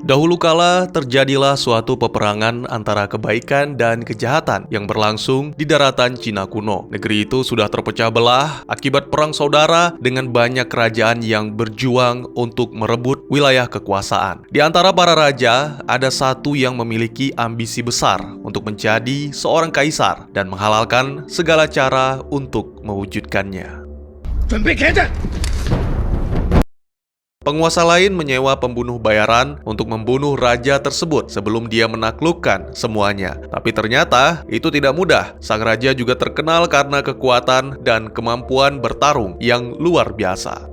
Dahulu kala terjadilah suatu peperangan antara kebaikan dan kejahatan yang berlangsung di daratan Cina kuno. Negeri itu sudah terpecah belah akibat perang saudara dengan banyak kerajaan yang berjuang untuk merebut wilayah kekuasaan. Di antara para raja, ada satu yang memiliki ambisi besar untuk menjadi seorang kaisar dan menghalalkan segala cara untuk mewujudkannya. Penguasa lain menyewa pembunuh bayaran untuk membunuh raja tersebut sebelum dia menaklukkan semuanya. Tapi ternyata itu tidak mudah. Sang raja juga terkenal karena kekuatan dan kemampuan bertarung yang luar biasa.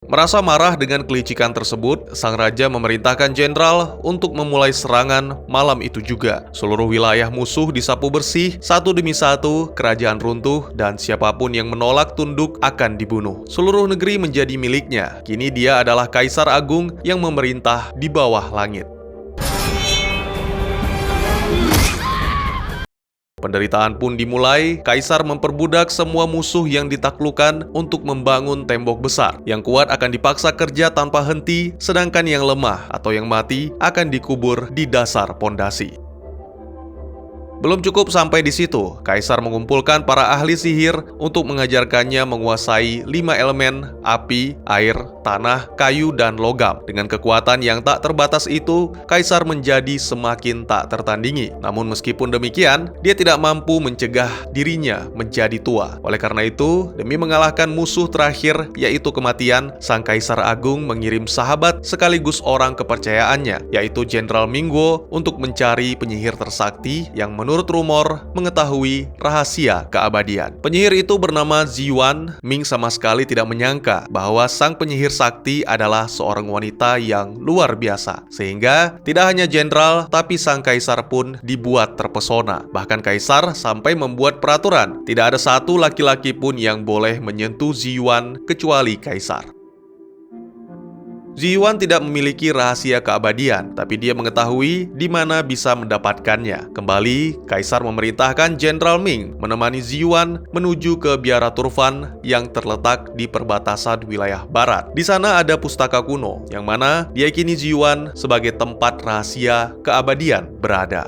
Merasa marah dengan kelicikan tersebut, sang raja memerintahkan jenderal untuk memulai serangan malam itu juga. Seluruh wilayah musuh disapu bersih, satu demi satu, kerajaan runtuh, dan siapapun yang menolak tunduk akan dibunuh. Seluruh negeri menjadi miliknya. Kini dia adalah kaisar agung yang memerintah di bawah langit. Penderitaan pun dimulai. Kaisar memperbudak semua musuh yang ditaklukkan untuk membangun tembok besar. Yang kuat akan dipaksa kerja tanpa henti, sedangkan yang lemah atau yang mati akan dikubur di dasar pondasi. Belum cukup sampai di situ, Kaisar mengumpulkan para ahli sihir untuk mengajarkannya menguasai 5 elemen: api, air, tanah, kayu, dan logam. Dengan kekuatan yang tak terbatas itu, Kaisar menjadi semakin tak tertandingi. Namun meskipun demikian, dia tidak mampu mencegah dirinya menjadi tua. Oleh karena itu, demi mengalahkan musuh terakhir, yaitu kematian, Sang Kaisar Agung mengirim sahabat sekaligus orang kepercayaannya, yaitu Jenderal Mingguo, untuk mencari penyihir tersakti yang menurut rumor mengetahui rahasia keabadian. Penyihir itu bernama Ziyuan. Ming sama sekali tidak menyangka bahwa sang penyihir sakti adalah seorang wanita yang luar biasa. Sehingga tidak hanya jenderal, tapi sang kaisar pun dibuat terpesona. Bahkan kaisar sampai membuat peraturan, tidak ada satu laki-laki pun yang boleh menyentuh Ziyuan kecuali kaisar. Ziyuan tidak memiliki rahasia keabadian, tapi dia mengetahui di mana bisa mendapatkannya. Kembali, Kaisar memerintahkan Jenderal Ming menemani Ziyuan menuju ke Biara Turfan yang terletak di perbatasan wilayah barat. Di sana ada pustaka kuno, yang mana diyakini Ziyuan sebagai tempat rahasia keabadian berada.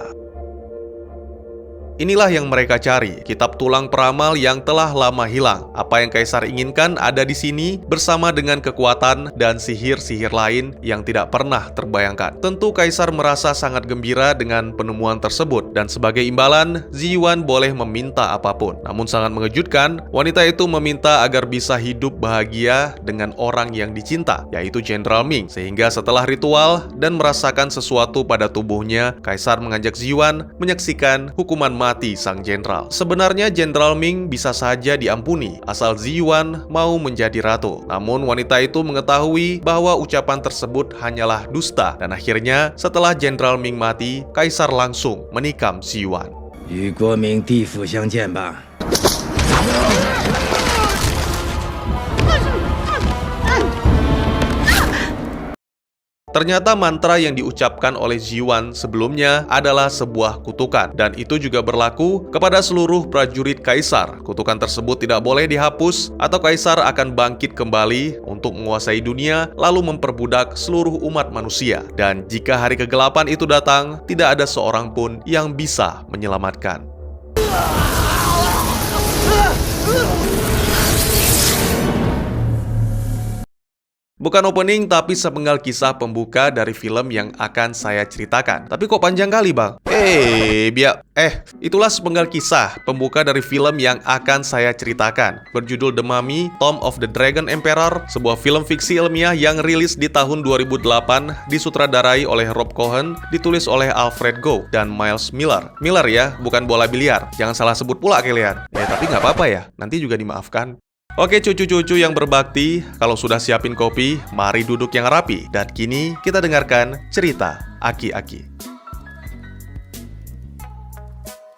Inilah yang mereka cari, kitab tulang peramal yang telah lama hilang. Apa yang Kaisar inginkan ada di sini bersama dengan kekuatan dan sihir-sihir lain yang tidak pernah terbayangkan. Tentu Kaisar merasa sangat gembira dengan penemuan tersebut, dan sebagai imbalan, Ziyuan boleh meminta apapun. Namun sangat mengejutkan, wanita itu meminta agar bisa hidup bahagia dengan orang yang dicinta, yaitu Jenderal Ming. Sehingga setelah ritual dan merasakan sesuatu pada tubuhnya, Kaisar mengajak Ziyuan menyaksikan hukuman mati sang jenderal. Sebenarnya Jenderal Ming bisa saja diampuni asal Ziyuan mau menjadi ratu. Namun wanita itu mengetahui bahwa ucapan tersebut hanyalah dusta, dan akhirnya setelah Jenderal Ming mati, Kaisar langsung menikam Ziyuan. 与国民地府相见吧。 Ternyata mantra yang diucapkan oleh Ziyuan sebelumnya adalah sebuah kutukan, dan itu juga berlaku kepada seluruh prajurit kaisar. Kutukan tersebut tidak boleh dihapus atau kaisar akan bangkit kembali untuk menguasai dunia lalu memperbudak seluruh umat manusia. Dan jika hari kegelapan itu datang, tidak ada seorang pun yang bisa menyelamatkan. Bukan opening, tapi sepenggal kisah pembuka dari film yang akan saya ceritakan. Tapi kok panjang kali, Bang? Itulah sepenggal kisah pembuka dari film yang akan saya ceritakan. Berjudul The Mummy, Tomb of the Dragon Emperor, sebuah film fiksi ilmiah yang rilis di tahun 2008, disutradarai oleh Rob Cohen, ditulis oleh Alfred Gough dan Miles Miller. Miller ya, bukan bola biliar. Jangan salah sebut pula kalian. Tapi nggak apa-apa ya, nanti juga dimaafkan. Oke cucu-cucu yang berbakti, kalau sudah siapin kopi, mari duduk yang rapi. Dan kini kita dengarkan cerita Aki-Aki.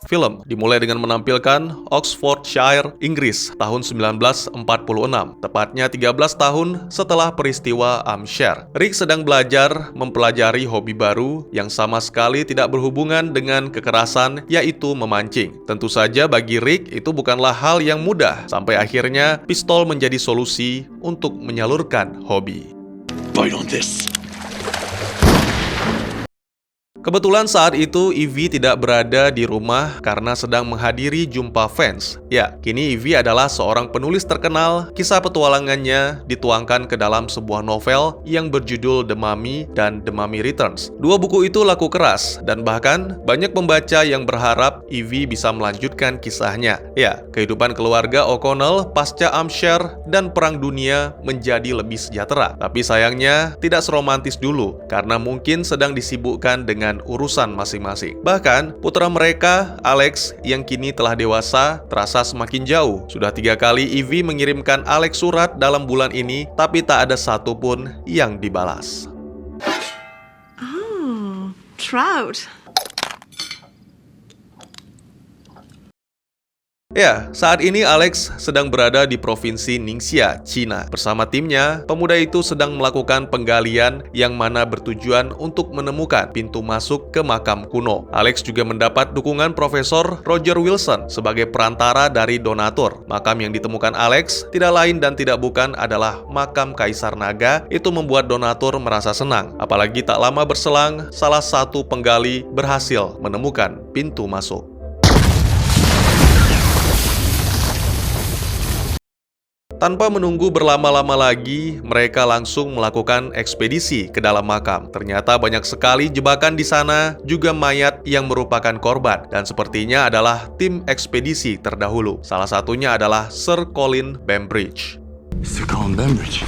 Film dimulai dengan menampilkan Oxfordshire, Inggris tahun 1946, tepatnya 13 tahun setelah peristiwa Hampshire. Rick sedang belajar mempelajari hobi baru yang sama sekali tidak berhubungan dengan kekerasan, yaitu memancing. Tentu saja bagi Rick itu bukanlah hal yang mudah, sampai akhirnya pistol menjadi solusi untuk menyalurkan hobi. Bite on this. Kebetulan saat itu Evie tidak berada di rumah karena sedang menghadiri jumpa fans. Ya, kini Evie adalah seorang penulis terkenal. Kisah petualangannya dituangkan ke dalam sebuah novel yang berjudul The Mummy dan The Mummy Returns. Dua buku itu laku keras dan bahkan banyak pembaca yang berharap Evie bisa melanjutkan kisahnya. Ya, kehidupan keluarga O'Connell pasca Hampshire dan Perang Dunia menjadi lebih sejahtera. Tapi sayangnya tidak seromantis dulu karena mungkin sedang disibukkan dengan urusan masing-masing. Bahkan, putra mereka, Alex, yang kini telah dewasa, terasa semakin jauh. Sudah 3 kali Evie mengirimkan Alex surat dalam bulan ini, tapi tak ada satupun yang dibalas. Oh, trout. Ya, saat ini Alex sedang berada di provinsi Ningxia, Cina. Bersama timnya, pemuda itu sedang melakukan penggalian yang mana bertujuan untuk menemukan pintu masuk ke makam kuno. Alex juga mendapat dukungan Profesor Roger Wilson sebagai perantara dari donatur. Makam yang ditemukan Alex tidak lain dan tidak bukan adalah makam Kaisar Naga. Itu membuat donatur merasa senang. Apalagi tak lama berselang, salah satu penggali berhasil menemukan pintu masuk. Tanpa menunggu berlama-lama lagi, mereka langsung melakukan ekspedisi ke dalam makam. Ternyata banyak sekali jebakan di sana, juga mayat yang merupakan korban. Dan sepertinya adalah tim ekspedisi terdahulu. Salah satunya adalah Sir Colin Bembridge. Sir Colin Bembridge.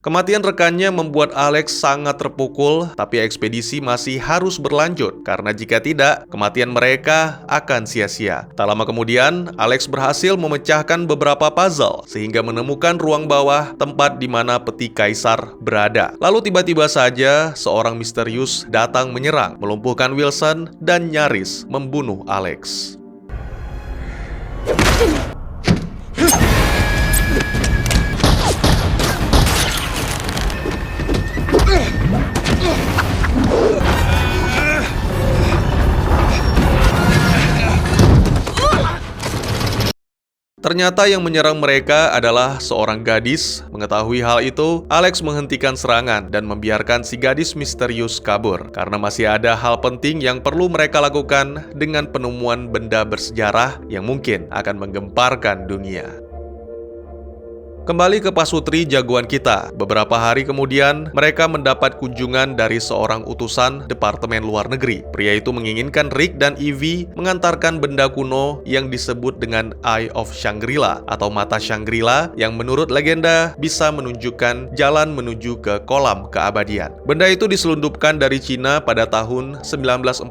Kematian rekannya membuat Alex sangat terpukul, tapi ekspedisi masih harus berlanjut karena jika tidak, kematian mereka akan sia-sia. Tak lama kemudian, Alex berhasil memecahkan beberapa puzzle sehingga menemukan ruang bawah tempat di mana peti kaisar berada. Lalu tiba-tiba saja seorang misterius datang menyerang, melumpuhkan Wilson dan nyaris membunuh Alex. Ternyata yang menyerang mereka adalah seorang gadis. Mengetahui hal itu, Alex menghentikan serangan dan membiarkan si gadis misterius kabur. Karena masih ada hal penting yang perlu mereka lakukan dengan penemuan benda bersejarah yang mungkin akan menggemparkan dunia. Kembali ke pasutri jagoan kita. Beberapa hari kemudian, mereka mendapat kunjungan dari seorang utusan Departemen Luar Negeri. Pria itu menginginkan Rick dan Evie mengantarkan benda kuno yang disebut dengan Eye of Shangri-La atau Mata Shangri-La yang menurut legenda bisa menunjukkan jalan menuju ke kolam keabadian. Benda itu diselundupkan dari Cina pada tahun 1940.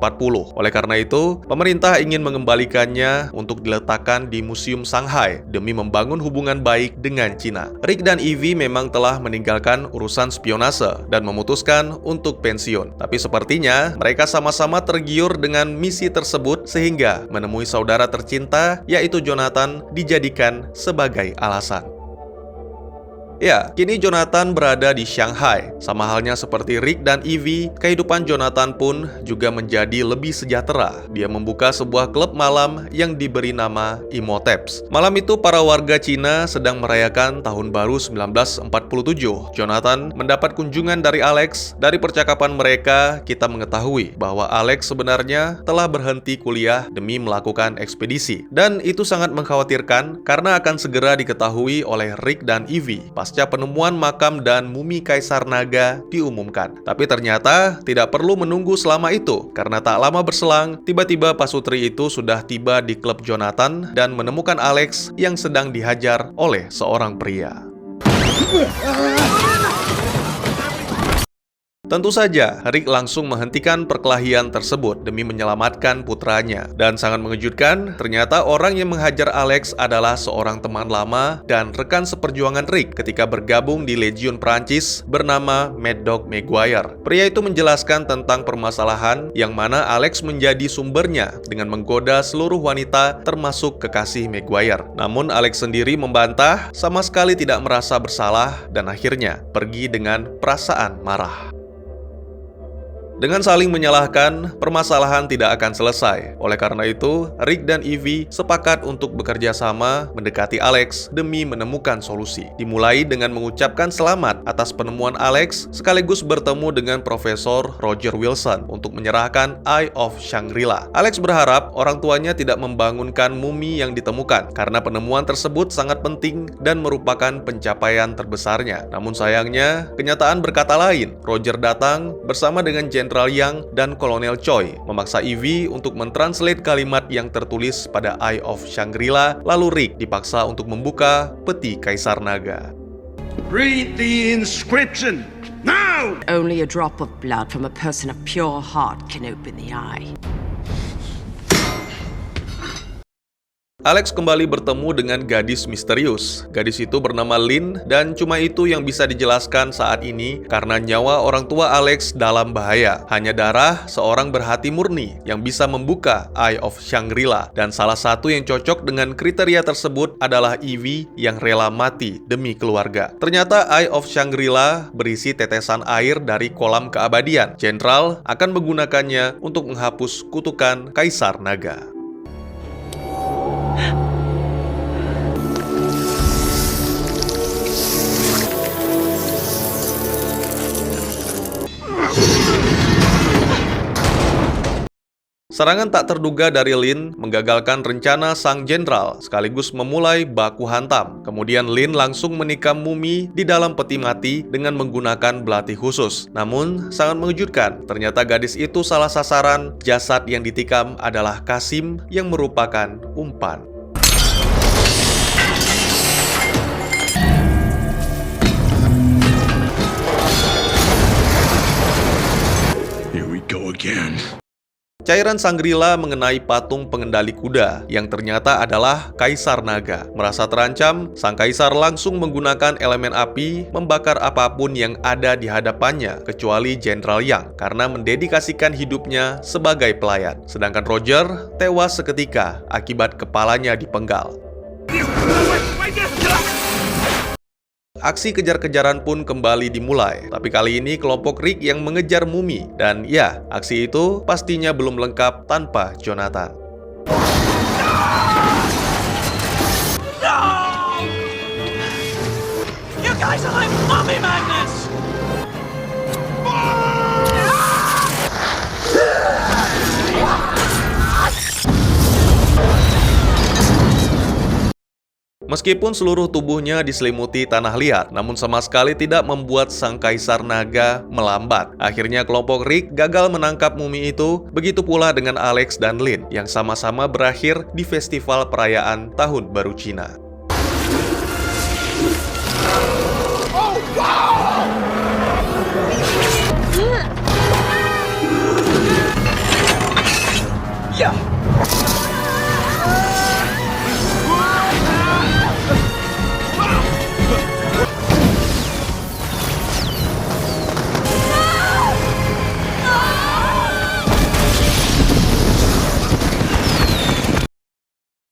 Oleh karena itu, pemerintah ingin mengembalikannya untuk diletakkan di Museum Shanghai demi membangun hubungan baik dengan Cina. Rick dan Evie memang telah meninggalkan urusan spionase dan memutuskan untuk pensiun. Tapi sepertinya mereka sama-sama tergiur dengan misi tersebut sehingga menemui saudara tercinta yaitu Jonathan dijadikan sebagai alasan. Ya, kini Jonathan berada di Shanghai. Sama halnya seperti Rick dan Evie, kehidupan Jonathan pun juga menjadi lebih sejahtera. Dia membuka sebuah klub malam yang diberi nama Imhotep's. Malam itu para warga Cina sedang merayakan Tahun Baru 1947. Jonathan mendapat kunjungan dari Alex. Dari percakapan mereka, kita mengetahui bahwa Alex sebenarnya telah berhenti kuliah demi melakukan ekspedisi. Dan itu sangat mengkhawatirkan karena akan segera diketahui oleh Rick dan Evie. pasca penemuan makam dan mumi Kaisar Naga diumumkan. Tapi ternyata tidak perlu menunggu selama itu, karena tak lama berselang, tiba-tiba pasutri itu sudah tiba di klub Jonathan dan menemukan Alex yang sedang dihajar oleh seorang pria. Tentu saja, Rick langsung menghentikan perkelahian tersebut demi menyelamatkan putranya. Dan sangat mengejutkan, ternyata orang yang menghajar Alex adalah seorang teman lama dan rekan seperjuangan Rick ketika bergabung di Legion Prancis bernama Mad Dog Maguire. Pria itu menjelaskan tentang permasalahan yang mana Alex menjadi sumbernya dengan menggoda seluruh wanita termasuk kekasih Maguire. Namun Alex sendiri membantah, sama sekali tidak merasa bersalah dan akhirnya pergi dengan perasaan marah. Dengan saling menyalahkan, permasalahan tidak akan selesai. Oleh karena itu, Rick dan Evie sepakat untuk bekerja sama mendekati Alex demi menemukan solusi. Dimulai dengan mengucapkan selamat atas penemuan Alex, sekaligus bertemu dengan Profesor Roger Wilson untuk menyerahkan Eye of Shangri-La. Alex berharap orang tuanya tidak membangunkan mumi yang ditemukan, karena penemuan tersebut sangat penting dan merupakan pencapaian terbesarnya. Namun sayangnya, kenyataan berkata lain. Roger datang bersama dengan Jenderal Yang dan Kolonel Choi, memaksa Evie untuk mentranslate kalimat yang tertulis pada Eye of Shangri-La, lalu Rick dipaksa untuk membuka peti Kaisar Naga. Read the inscription, now! Only a drop of blood from a person of pure heart can open the eye. Alex kembali bertemu dengan gadis misterius. Gadis itu bernama Lynn dan cuma itu yang bisa dijelaskan saat ini karena nyawa orang tua Alex dalam bahaya. Hanya darah seorang berhati murni yang bisa membuka Eye of Shangri-La, dan salah satu yang cocok dengan kriteria tersebut adalah Evie yang rela mati demi keluarga. Ternyata Eye of Shangri-La berisi tetesan air dari kolam keabadian. Jenderal akan menggunakannya untuk menghapus kutukan Kaisar Naga. Serangan tak terduga dari Lynn menggagalkan rencana sang jenderal, sekaligus memulai baku hantam. Kemudian Lynn langsung menikam mumi di dalam peti mati dengan menggunakan belati khusus. Namun, sangat mengejutkan, ternyata gadis itu salah sasaran. Jasad yang ditikam adalah Kasim yang merupakan umpan. Here we go again. Cairan Shangri-La mengenai patung pengendali kuda yang ternyata adalah Kaisar Naga. Merasa terancam, sang kaisar langsung menggunakan elemen api membakar apapun yang ada di hadapannya kecuali Jenderal Yang karena mendedikasikan hidupnya sebagai pelayan. Sedangkan Roger tewas seketika akibat kepalanya dipenggal. Aksi kejar-kejaran pun kembali dimulai, tapi kali ini kelompok Rick yang mengejar mumi. Dan ya, aksi itu pastinya belum lengkap tanpa Jonathan. No! You guys are like mummy magnets! Meskipun seluruh tubuhnya diselimuti tanah liat, namun sama sekali tidak membuat sang Kaisar Naga melambat. Akhirnya kelompok Rick gagal menangkap mumi itu, begitu pula dengan Alex dan Lynn yang sama-sama berakhir di festival perayaan Tahun Baru Cina.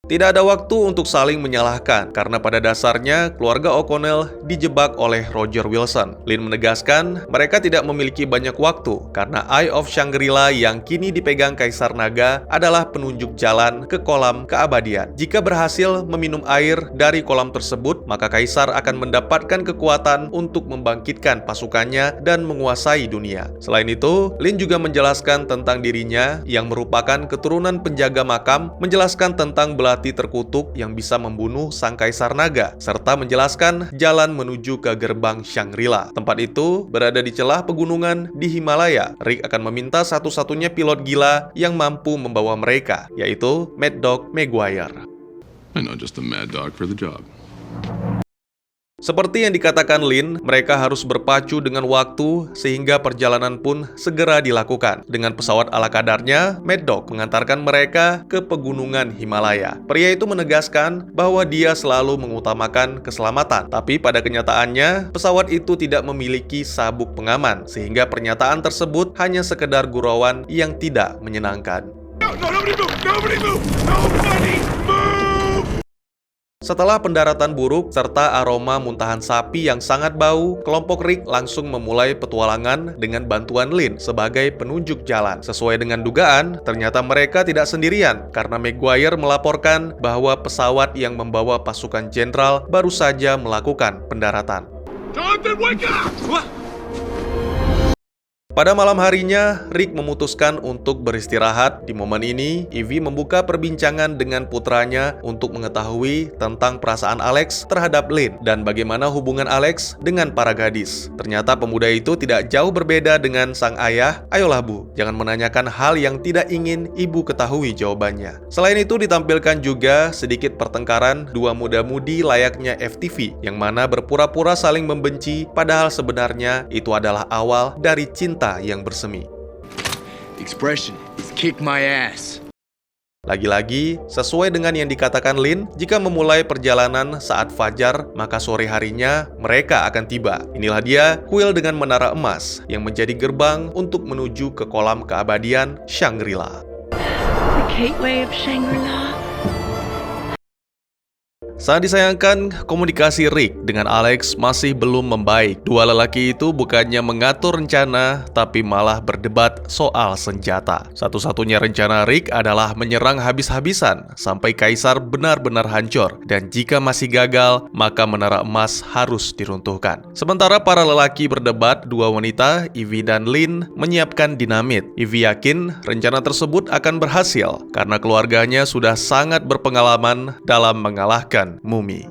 Tidak ada waktu untuk saling menyalahkan, karena pada dasarnya keluarga O'Connell dijebak oleh Roger Wilson. Lynn menegaskan mereka tidak memiliki banyak waktu, karena Eye of Shangri-La yang kini dipegang Kaisar Naga adalah penunjuk jalan ke kolam keabadian. Jika berhasil meminum air dari kolam tersebut, maka Kaisar akan mendapatkan kekuatan untuk membangkitkan pasukannya dan menguasai dunia. Selain itu, Lynn juga menjelaskan tentang dirinya yang merupakan keturunan penjaga makam, menjelaskan tentang belati melewati terkutuk yang bisa membunuh sang Kaisar Naga, serta menjelaskan jalan menuju ke gerbang Shangri-La. Tempat itu berada di celah pegunungan di Himalaya. Rick akan meminta satu-satunya pilot gila yang mampu membawa mereka, yaitu Mad Dog Maguire. I know just the mad dog for the job. Seperti yang dikatakan Lin, mereka harus berpacu dengan waktu sehingga perjalanan pun segera dilakukan. Dengan pesawat ala kadarnya, Mad Dog mengantarkan mereka ke pegunungan Himalaya. Pria itu menegaskan bahwa dia selalu mengutamakan keselamatan, tapi pada kenyataannya, pesawat itu tidak memiliki sabuk pengaman, sehingga pernyataan tersebut hanya sekedar gurauan yang tidak menyenangkan. Nobody move! Nobody move! Nobody move! Setelah pendaratan buruk serta aroma muntahan sapi yang sangat bau, kelompok Rick langsung memulai petualangan dengan bantuan Lin sebagai penunjuk jalan. Sesuai dengan dugaan, ternyata mereka tidak sendirian karena Maguire melaporkan bahwa pesawat yang membawa pasukan jenderal baru saja melakukan pendaratan. Jonathan, wake up! What? Pada malam harinya, Rick memutuskan untuk beristirahat. Di momen ini, Evie membuka perbincangan dengan putranya untuk mengetahui tentang perasaan Alex terhadap Lin dan bagaimana hubungan Alex dengan para gadis. Ternyata pemuda itu tidak jauh berbeda dengan sang ayah. Ayolah Bu, jangan menanyakan hal yang tidak ingin ibu ketahui jawabannya. Selain itu ditampilkan juga sedikit pertengkaran dua muda-mudi layaknya FTV, yang mana berpura-pura saling membenci, padahal sebenarnya itu adalah awal dari cinta yang bersemi. Expression is kick my ass. Lagi-lagi, sesuai dengan yang dikatakan Lin, jika memulai perjalanan saat fajar, maka sore harinya mereka akan tiba. Inilah dia kuil dengan menara emas yang menjadi gerbang untuk menuju ke kolam keabadian Shangri-La. The gateway of Shangri-La. Sangat disayangkan, komunikasi Rick dengan Alex masih belum membaik. Dua lelaki itu bukannya mengatur rencana, tapi malah berdebat soal senjata. Satu-satunya rencana Rick adalah menyerang habis-habisan sampai Kaisar benar-benar hancur. Dan jika masih gagal, maka menara emas harus diruntuhkan. Sementara para lelaki berdebat, dua wanita, Evie dan Lin, menyiapkan dinamit. Evie yakin rencana tersebut akan berhasil, karena keluarganya sudah sangat berpengalaman dalam mengalahkan mumi.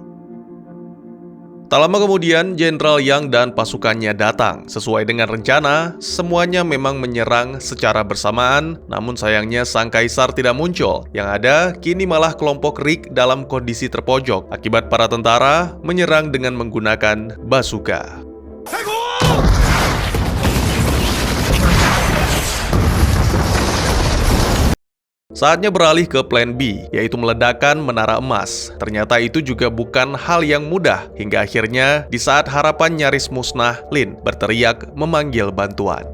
Tak lama kemudian, Jenderal Yang dan pasukannya datang. Sesuai dengan rencana, semuanya memang menyerang secara bersamaan, namun sayangnya sang Kaisar tidak muncul. Yang ada, kini malah kelompok Rick dalam kondisi terpojok, akibat para tentara menyerang dengan menggunakan bazooka. Saatnya beralih ke plan B, yaitu meledakkan menara emas. Ternyata itu juga bukan hal yang mudah, hingga akhirnya di saat harapan nyaris musnah, Lin berteriak memanggil bantuan.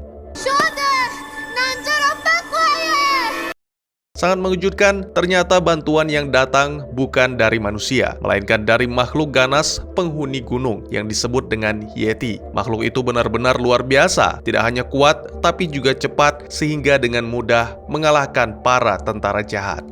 Sangat mengejutkan, ternyata bantuan yang datang bukan dari manusia, melainkan dari makhluk ganas penghuni gunung yang disebut dengan Yeti. Makhluk itu benar-benar luar biasa, tidak hanya kuat, tapi juga cepat, sehingga dengan mudah mengalahkan para tentara jahat.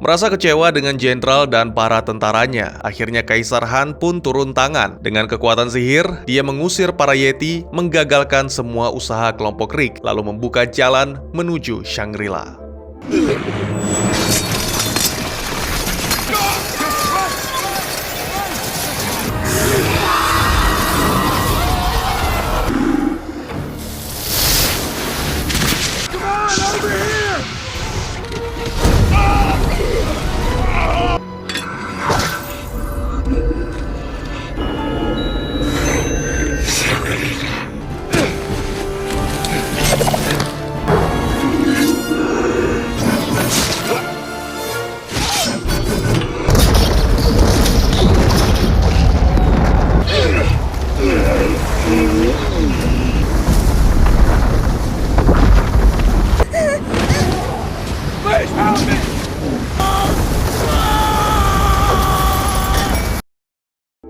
Merasa kecewa dengan jenderal dan para tentaranya, akhirnya Kaisar Han pun turun tangan. Dengan kekuatan sihir, dia mengusir para Yeti, menggagalkan semua usaha kelompok Rick, lalu membuka jalan menuju Shangri-La.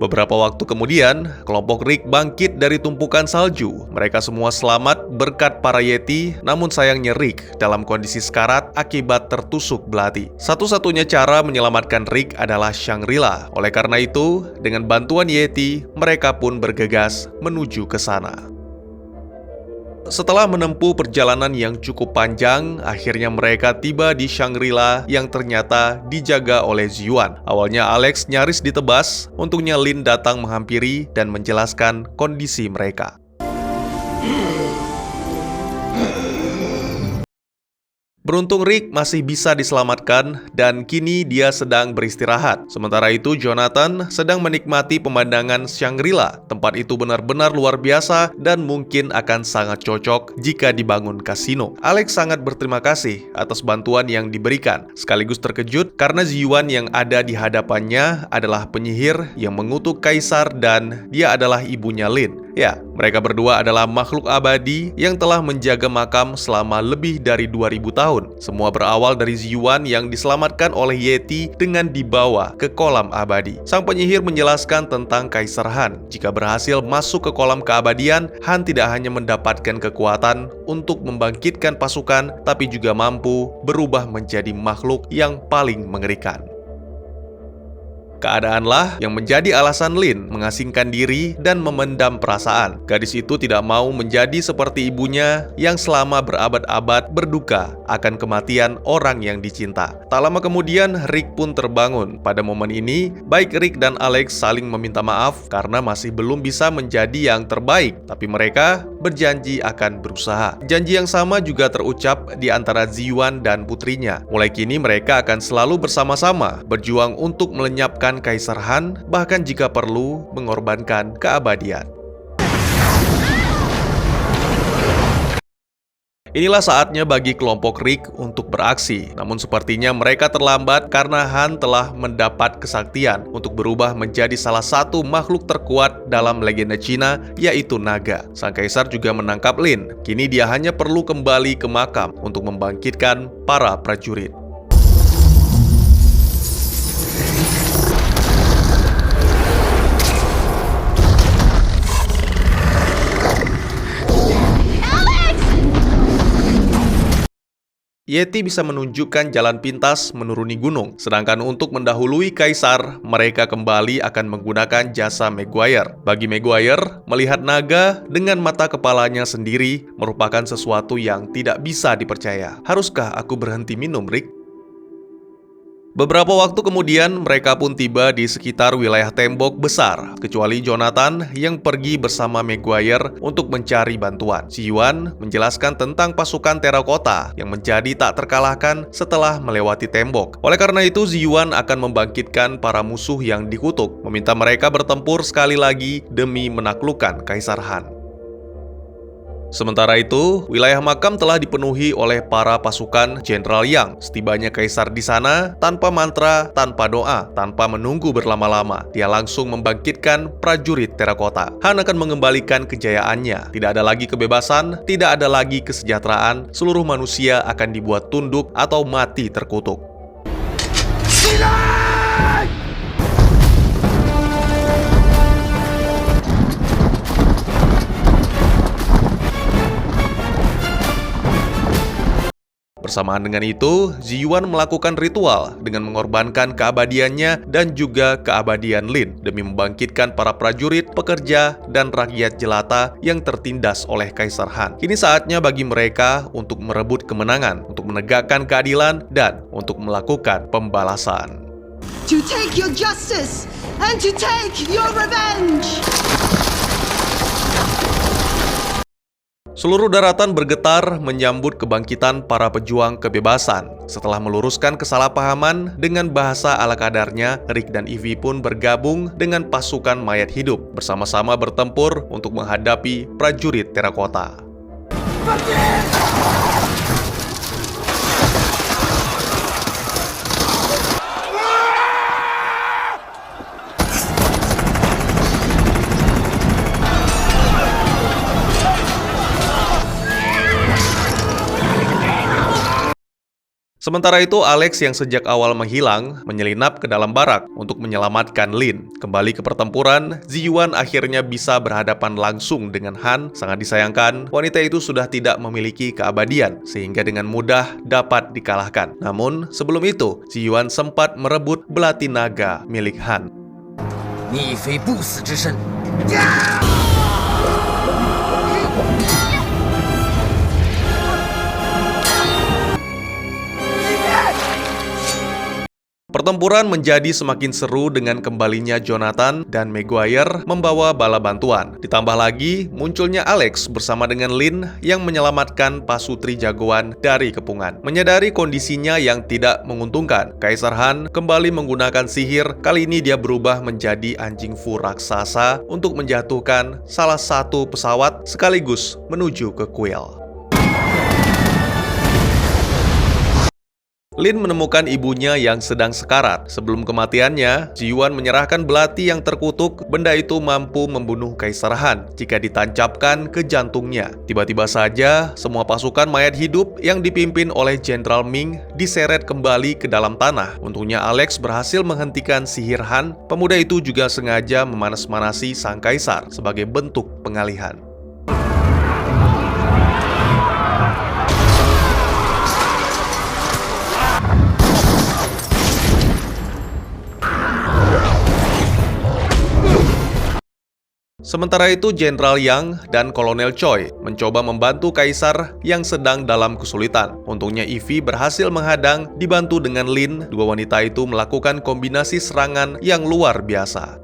Beberapa waktu kemudian, kelompok Rick bangkit dari tumpukan salju. Mereka semua selamat berkat para Yeti, namun sayangnya Rick dalam kondisi sekarat akibat tertusuk belati. Satu-satunya cara menyelamatkan Rick adalah Shangri-La. Oleh karena itu, dengan bantuan Yeti, mereka pun bergegas menuju ke sana. Setelah menempuh perjalanan yang cukup panjang, akhirnya mereka tiba di Shangri-La yang ternyata dijaga oleh Ziyuan. Awalnya Alex nyaris ditebas, untungnya Lin datang menghampiri dan menjelaskan kondisi mereka. Beruntung Rick masih bisa diselamatkan dan kini dia sedang beristirahat. Sementara itu Jonathan sedang menikmati pemandangan Shangri-La. Tempat itu benar-benar luar biasa dan mungkin akan sangat cocok jika dibangun kasino. Alex sangat berterima kasih atas bantuan yang diberikan, sekaligus terkejut karena Ziyuan yang ada di hadapannya adalah penyihir yang mengutuk kaisar dan dia adalah ibunya Lin. Ya, mereka berdua adalah makhluk abadi yang telah menjaga makam selama lebih dari 2000 tahun. Semua berawal dari Ziyuan yang diselamatkan oleh Yeti dengan dibawa ke kolam abadi. Sang penyihir menjelaskan tentang Kaisar Han. Jika berhasil masuk ke kolam keabadian, Han tidak hanya mendapatkan kekuatan untuk membangkitkan pasukan, tapi juga mampu berubah menjadi makhluk yang paling mengerikan. Keadaanlah yang menjadi alasan Lin mengasingkan diri dan memendam perasaan. Gadis itu tidak mau menjadi seperti ibunya yang selama berabad-abad berduka akan kematian orang yang dicinta. Tak lama kemudian, Rick pun terbangun. Pada momen ini, baik Rick dan Alex saling meminta maaf karena masih belum bisa menjadi yang terbaik, tapi mereka berjanji akan berusaha. Janji yang sama juga terucap di antara Ziyuan dan putrinya. Mulai kini mereka akan selalu bersama-sama berjuang untuk melenyapkan Kaisar Han, bahkan jika perlu mengorbankan keabadian. Inilah saatnya bagi kelompok Rick untuk beraksi. Namun sepertinya mereka terlambat karena Han telah mendapat kesaktian untuk berubah menjadi salah satu makhluk terkuat dalam legenda Cina, yaitu naga. Sang kaisar juga menangkap Lin. Kini dia hanya perlu kembali ke makam untuk membangkitkan para prajurit. Yeti bisa menunjukkan jalan pintas menuruni gunung, sedangkan untuk mendahului kaisar, mereka kembali akan menggunakan jasa Maguire. Bagi Maguire, melihat naga dengan mata kepalanya sendiri merupakan sesuatu yang tidak bisa dipercaya. Haruskah aku berhenti minum, Rick? Beberapa waktu kemudian, mereka pun tiba di sekitar wilayah tembok besar, kecuali Jonathan yang pergi bersama Maguire untuk mencari bantuan. Ziyuan menjelaskan tentang pasukan terakota yang menjadi tak terkalahkan setelah melewati tembok. Oleh karena itu, Ziyuan akan membangkitkan para musuh yang dikutuk, meminta mereka bertempur sekali lagi demi menaklukkan Kaisar Han. Sementara itu, wilayah makam telah dipenuhi oleh para pasukan Jenderal Yang. Setibanya kaisar di sana, tanpa mantra, tanpa doa, tanpa menunggu berlama-lama, dia langsung membangkitkan prajurit terakota. Han akan mengembalikan kejayaannya. Tidak ada lagi kebebasan, tidak ada lagi kesejahteraan. Seluruh manusia akan dibuat tunduk atau mati terkutuk. Bersamaan dengan itu, Ziyuan melakukan ritual dengan mengorbankan keabadiannya dan juga keabadian Lin demi membangkitkan para prajurit, pekerja, dan rakyat jelata yang tertindas oleh Kaisar Han. Kini saatnya bagi mereka untuk merebut kemenangan, untuk menegakkan keadilan, dan untuk melakukan pembalasan. To take your justice and to take your revenge! Seluruh daratan bergetar menyambut kebangkitan para pejuang kebebasan. Setelah meluruskan kesalahpahaman dengan bahasa ala kadarnya, Rick dan Ivy pun bergabung dengan pasukan mayat hidup, bersama-sama bertempur untuk menghadapi prajurit terakota. Sementara itu, Alex yang sejak awal menghilang menyelinap ke dalam barak untuk menyelamatkan Lin. Kembali ke pertempuran, Ziyuan akhirnya bisa berhadapan langsung dengan Han. Sangat disayangkan, wanita itu sudah tidak memiliki keabadian, sehingga dengan mudah dapat dikalahkan. Namun, sebelum itu, Ziyuan sempat merebut belati naga milik Han. 逆非不死之身。 Pertempuran menjadi semakin seru dengan kembalinya Jonathan dan Maguire membawa bala bantuan. Ditambah lagi munculnya Alex bersama dengan Lin yang menyelamatkan pasutri jagoan dari kepungan. Menyadari kondisinya yang tidak menguntungkan, Kaisar Han kembali menggunakan sihir. Kali ini dia berubah menjadi anjing fu raksasa untuk menjatuhkan salah satu pesawat sekaligus menuju ke kuil. Lin menemukan ibunya yang sedang sekarat. Sebelum kematiannya, Ziyuan menyerahkan belati yang terkutuk. Benda itu mampu membunuh Kaisar Han jika ditancapkan ke jantungnya. Tiba-tiba saja, semua pasukan mayat hidup yang dipimpin oleh Jenderal Ming diseret kembali ke dalam tanah. Untungnya Alex berhasil menghentikan sihir Han. Pemuda itu juga sengaja memanas-manasi sang Kaisar sebagai bentuk pengalihan. Sementara itu, Jenderal Yang dan Kolonel Choi mencoba membantu Kaisar yang sedang dalam kesulitan. Untungnya Ivy berhasil menghadang, dibantu dengan Lin. Dua wanita itu melakukan kombinasi serangan yang luar biasa.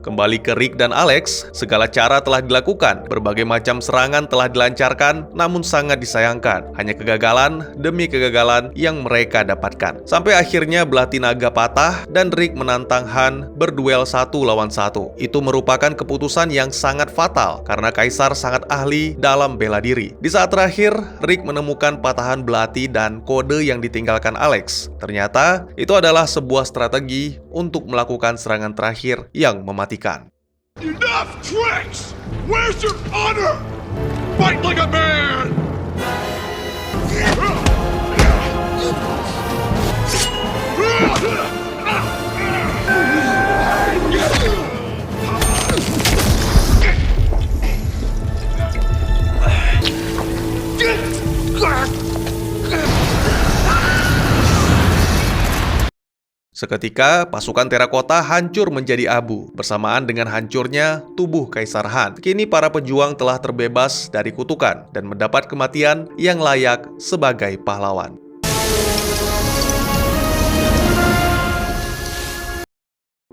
Kembali ke Rick dan Alex, segala cara telah dilakukan. Berbagai macam serangan telah dilancarkan, namun sangat disayangkan. Hanya kegagalan demi kegagalan yang mereka dapatkan. Sampai akhirnya belati naga patah dan Rick menantang Han berduel 1 lawan 1. Itu merupakan keputusan yang sangat fatal karena Kaisar sangat ahli dalam bela diri. Di saat terakhir, Rick menemukan patahan belati dan kode yang ditinggalkan Alex. Ternyata, itu adalah sebuah strategi untuk melakukan serangan terakhir yang mematikan. Enough tricks! Where's your honor? Fight like a man! Seketika, pasukan terakota hancur menjadi abu, bersamaan dengan hancurnya tubuh Kaisar Han. Kini para pejuang telah terbebas dari kutukan dan mendapat kematian yang layak sebagai pahlawan.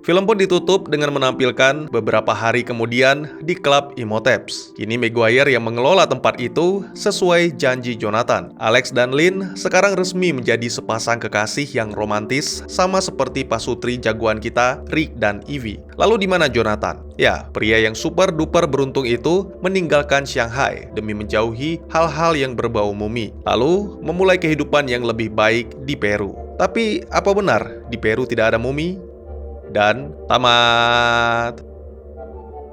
Film pun ditutup dengan menampilkan beberapa hari kemudian di klub Imoteps. Kini Maguire yang mengelola tempat itu sesuai janji Jonathan. Alex dan Lin sekarang resmi menjadi sepasang kekasih yang romantis, sama seperti pasutri jagoan kita, Rick dan Ivy. Lalu di mana Jonathan? Ya, pria yang super duper beruntung itu meninggalkan Shanghai demi menjauhi hal-hal yang berbau mumi. Lalu memulai kehidupan yang lebih baik di Peru. Tapi apa benar di Peru tidak ada mumi? Dan tamat.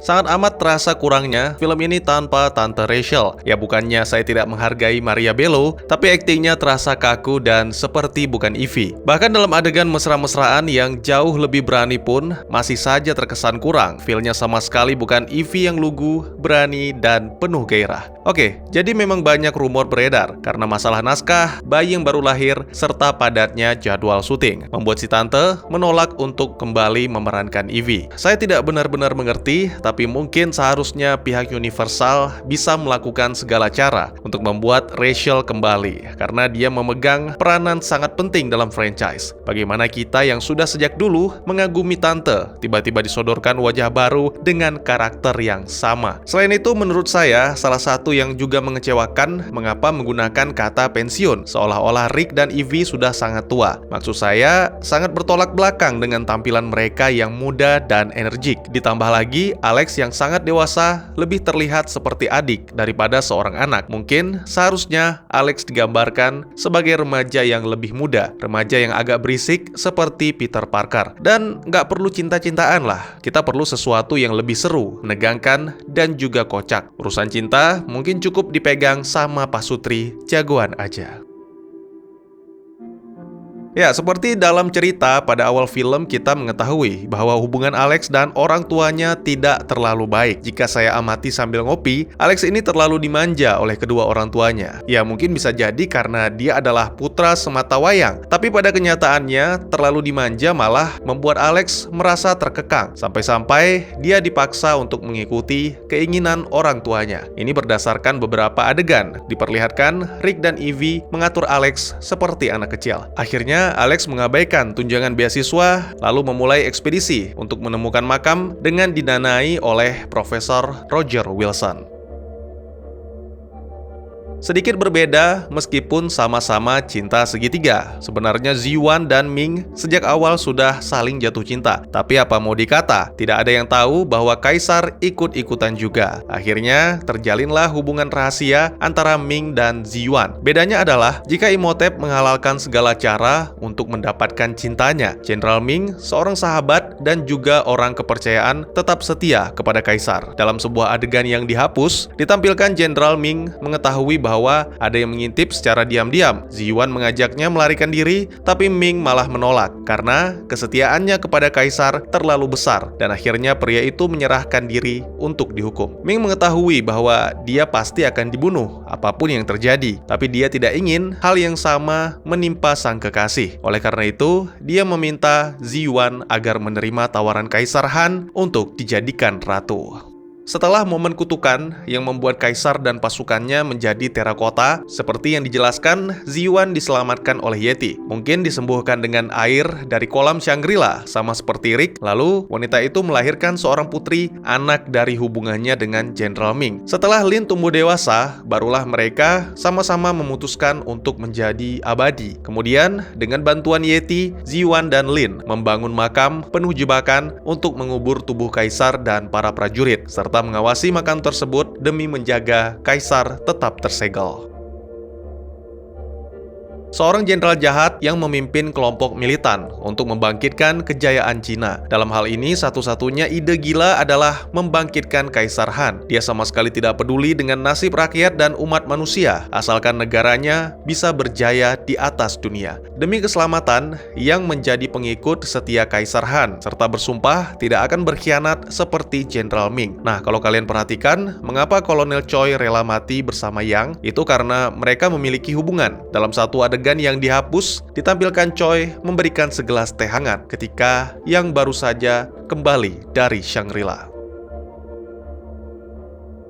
Sangat amat terasa kurangnya film ini tanpa Tante Rachel. Ya, bukannya saya tidak menghargai Maria Bello, tapi aktingnya terasa kaku dan seperti bukan Ivy. Bahkan dalam adegan mesra-mesraan yang jauh lebih berani pun masih saja terkesan kurang. Feel-nya sama sekali bukan Ivy yang lugu, berani, dan penuh gairah. Oke, jadi memang banyak rumor beredar karena masalah naskah, bayi yang baru lahir, serta padatnya jadwal syuting membuat si Tante menolak untuk kembali memerankan Ivy. Saya tidak benar-benar mengerti, tapi mungkin seharusnya pihak Universal bisa melakukan segala cara untuk membuat Rachel kembali, karena dia memegang peranan sangat penting dalam franchise. Bagaimana kita yang sudah sejak dulu mengagumi Tante, tiba-tiba disodorkan wajah baru dengan karakter yang sama. Selain itu, menurut saya, salah satu yang juga mengecewakan mengapa menggunakan kata pensiun, seolah-olah Rick dan Ivy sudah sangat tua. Maksud saya, sangat bertolak belakang dengan tampilan mereka yang muda dan energik. Ditambah lagi, Alex yang sangat dewasa lebih terlihat seperti adik daripada seorang anak. Mungkin seharusnya Alex digambarkan sebagai remaja yang lebih muda, remaja yang agak berisik seperti Peter Parker. Dan nggak perlu cinta-cintaan lah, kita perlu sesuatu yang lebih seru, menegangkan, dan juga kocak. Urusan cinta mungkin cukup dipegang sama Pasutri, jagoan aja. Ya, seperti dalam cerita pada awal film kita mengetahui bahwa hubungan Alex dan orang tuanya tidak terlalu baik. Jika saya amati sambil ngopi, Alex ini terlalu dimanja oleh kedua orang tuanya. Ya, mungkin bisa jadi karena dia adalah putra sematawayang. Tapi pada kenyataannya, terlalu dimanja malah membuat Alex merasa terkekang. Sampai-sampai dia dipaksa untuk mengikuti keinginan orang tuanya. Ini berdasarkan beberapa adegan. Diperlihatkan Rick dan Evie mengatur Alex seperti anak kecil. Akhirnya Alex mengabaikan tunjangan beasiswa lalu memulai ekspedisi untuk menemukan makam dengan didanai oleh Profesor Roger Wilson. Sedikit berbeda meskipun sama-sama cinta segitiga. Sebenarnya Ziwan dan Ming sejak awal sudah saling jatuh cinta. Tapi apa mau dikata, tidak ada yang tahu bahwa Kaisar ikut-ikutan juga. Akhirnya terjalinlah hubungan rahasia antara Ming dan Ziwan. Bedanya adalah jika Imhotep menghalalkan segala cara untuk mendapatkan cintanya, Jenderal Ming, seorang sahabat dan juga orang kepercayaan, tetap setia kepada Kaisar. Dalam sebuah adegan yang dihapus, ditampilkan Jenderal Ming mengetahui bahwa ada yang mengintip secara diam-diam. Ziwan mengajaknya melarikan diri, tapi Ming malah menolak karena kesetiaannya kepada Kaisar terlalu besar dan akhirnya pria itu menyerahkan diri untuk dihukum. Ming mengetahui bahwa dia pasti akan dibunuh apapun yang terjadi, tapi dia tidak ingin hal yang sama menimpa sang kekasih. Oleh karena itu, dia meminta Ziwan agar menerima tawaran Kaisar Han untuk dijadikan ratu. Setelah momen kutukan yang membuat Kaisar dan pasukannya menjadi terakota, seperti yang dijelaskan, Ziwan diselamatkan oleh Yeti. Mungkin disembuhkan dengan air dari kolam Shangri-La, sama seperti Rick. Lalu, wanita itu melahirkan seorang putri, anak dari hubungannya dengan Jenderal Ming. Setelah Lin tumbuh dewasa, barulah mereka sama-sama memutuskan untuk menjadi abadi. Kemudian, dengan bantuan Yeti, Ziwan dan Lin membangun makam penuh jebakan untuk mengubur tubuh Kaisar dan para prajurit, serta mengawasi makam tersebut demi menjaga Kaisar tetap tersegel. Seorang jenderal jahat yang memimpin kelompok militan untuk membangkitkan kejayaan Cina. Dalam hal ini, satu-satunya ide gila adalah membangkitkan Kaisar Han. Dia sama sekali tidak peduli dengan nasib rakyat dan umat manusia, asalkan negaranya bisa berjaya di atas dunia. Demi keselamatan, yang menjadi pengikut setia Kaisar Han, serta bersumpah tidak akan berkhianat seperti Jenderal Ming. Nah, kalau kalian perhatikan, mengapa Kolonel Choi rela mati bersama Yang? Itu karena mereka memiliki hubungan. Dalam satu adegan yang dihapus, ditampilkan Choi memberikan segelas teh hangat ketika Yang baru saja kembali dari Shangri-La.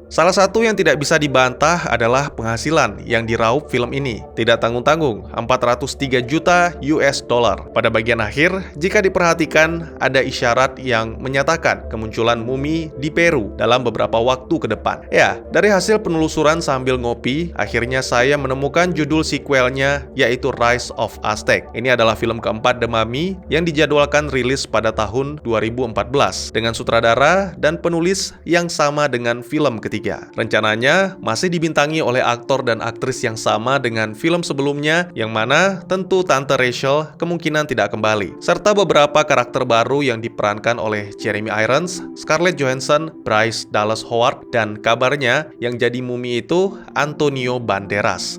Salah satu yang tidak bisa dibantah adalah penghasilan yang diraup film ini. Tidak tanggung-tanggung, 403 juta US dollar. Pada bagian akhir, jika diperhatikan, ada isyarat yang menyatakan kemunculan mumi di Peru dalam beberapa waktu ke depan. Ya, dari hasil penelusuran sambil ngopi, akhirnya saya menemukan judul sequelnya, yaitu Rise of Aztec. Ini adalah film keempat The Mummy yang dijadwalkan rilis pada tahun 2014 dengan sutradara dan penulis yang sama dengan film ketiga. Rencananya masih dibintangi oleh aktor dan aktris yang sama dengan film sebelumnya, yang mana tentu Tante Rachel kemungkinan tidak kembali, serta beberapa karakter baru yang diperankan oleh Jeremy Irons, Scarlett Johansson, Bryce Dallas Howard, dan kabarnya yang jadi mumi itu Antonio Banderas.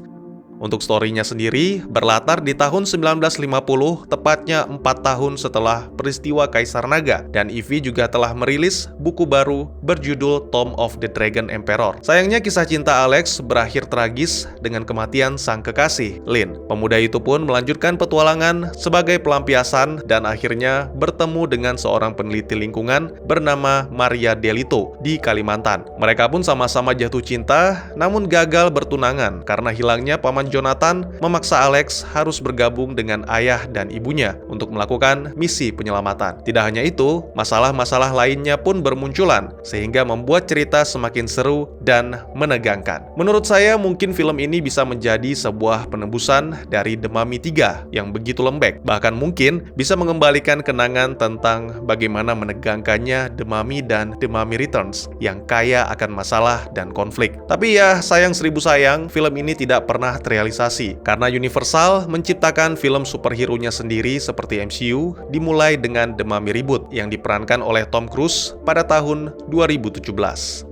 Untuk story-nya sendiri berlatar di tahun 1950, tepatnya 4 tahun setelah peristiwa Kaisar Naga, dan Evie juga telah merilis buku baru berjudul Tomb of the Dragon Emperor. Sayangnya kisah cinta Alex berakhir tragis dengan kematian sang kekasih, Lin. Pemuda itu pun melanjutkan petualangan sebagai pelampiasan dan akhirnya bertemu dengan seorang peneliti lingkungan bernama Maria Delito di Kalimantan. Mereka pun sama-sama jatuh cinta, namun gagal bertunangan karena hilangnya paman Tuan Jonathan memaksa Alex harus bergabung dengan ayah dan ibunya untuk melakukan misi penyelamatan. Tidak hanya itu, masalah-masalah lainnya pun bermunculan, sehingga membuat cerita semakin seru dan menegangkan. Menurut saya, mungkin film ini bisa menjadi sebuah penebusan dari The Mummy 3 yang begitu lembek. Bahkan mungkin bisa mengembalikan kenangan tentang bagaimana menegangkannya The Mummy dan The Mummy Returns yang kaya akan masalah dan konflik. Tapi ya, sayang seribu sayang, film ini tidak pernah terrealisasi karena Universal menciptakan film superhero-nya sendiri seperti MCU, dimulai dengan The Mummy Reboot yang diperankan oleh Tom Cruise pada tahun 2017.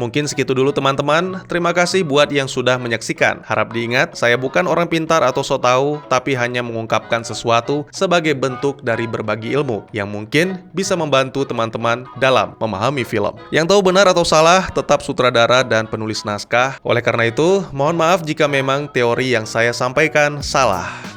Mungkin segitu dulu teman-teman. Terima kasih buat yang sudah menyaksikan. Harap diingat, saya bukan orang pintar atau so tahu, tapi hanya mengungkapkan sesuatu sebagai bentuk dari berbagi ilmu yang mungkin bisa membantu teman-teman dalam memahami film. Yang tahu benar atau salah, tetap sutradara dan penulis naskah. Oleh karena itu, mohon maaf jika memang teori yang saya sampaikan salah.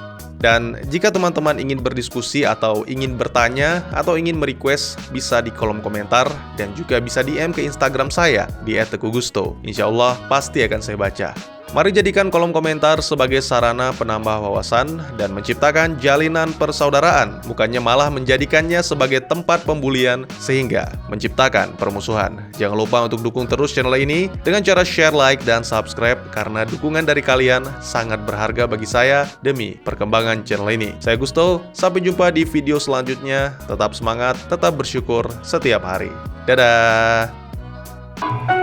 Dan jika teman-teman ingin berdiskusi atau ingin bertanya atau ingin merequest, bisa di kolom komentar dan juga bisa DM ke Instagram saya di @teguhgusto. Insya Allah pasti akan saya baca. Mari jadikan kolom komentar sebagai sarana penambah wawasan dan menciptakan jalinan persaudaraan, bukannya malah menjadikannya sebagai tempat pembulian sehingga menciptakan permusuhan. Jangan lupa untuk dukung terus channel ini dengan cara share, like, dan subscribe karena dukungan dari kalian sangat berharga bagi saya demi perkembangan channel ini. Saya Gusto, sampai jumpa di video selanjutnya. Tetap semangat, tetap bersyukur setiap hari. Dadah!